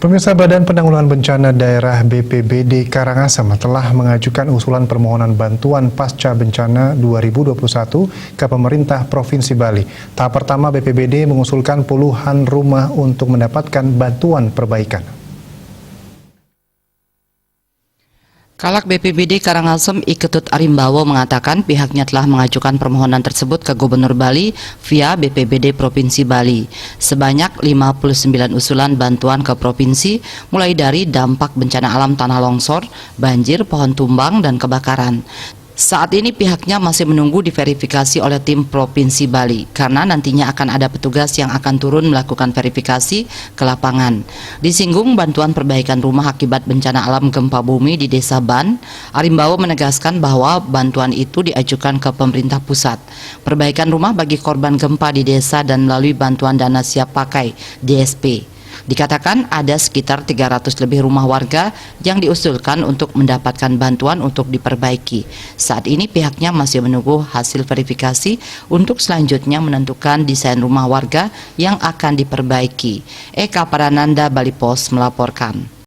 Pemirsa, Badan Penanggulangan Bencana Daerah BPBD Karangasem telah mengajukan usulan permohonan bantuan pasca bencana 2021 ke pemerintah Provinsi Bali. Tahap pertama, BPBD mengusulkan puluhan rumah untuk mendapatkan bantuan perbaikan. Kalak BPBD Karangasem Iketut Arimbawo mengatakan pihaknya telah mengajukan permohonan tersebut ke Gubernur Bali via BPBD Provinsi Bali. Sebanyak 59 usulan bantuan ke provinsi mulai dari dampak bencana alam tanah longsor, banjir, pohon tumbang, dan kebakaran. Saat ini pihaknya masih menunggu diverifikasi oleh tim Provinsi Bali karena nantinya akan ada petugas yang akan turun melakukan verifikasi ke lapangan. Disinggung bantuan perbaikan rumah akibat bencana alam gempa bumi di Desa Ban, Arimbawo menegaskan bahwa bantuan itu diajukan ke pemerintah pusat. Perbaikan rumah bagi korban gempa di desa dan melalui bantuan dana siap pakai DSP. Dikatakan ada sekitar 300 lebih rumah warga yang diusulkan untuk mendapatkan bantuan untuk diperbaiki. Saat ini pihaknya masih menunggu hasil verifikasi untuk selanjutnya menentukan desain rumah warga yang akan diperbaiki. Eka Parananda, Bali Pos melaporkan.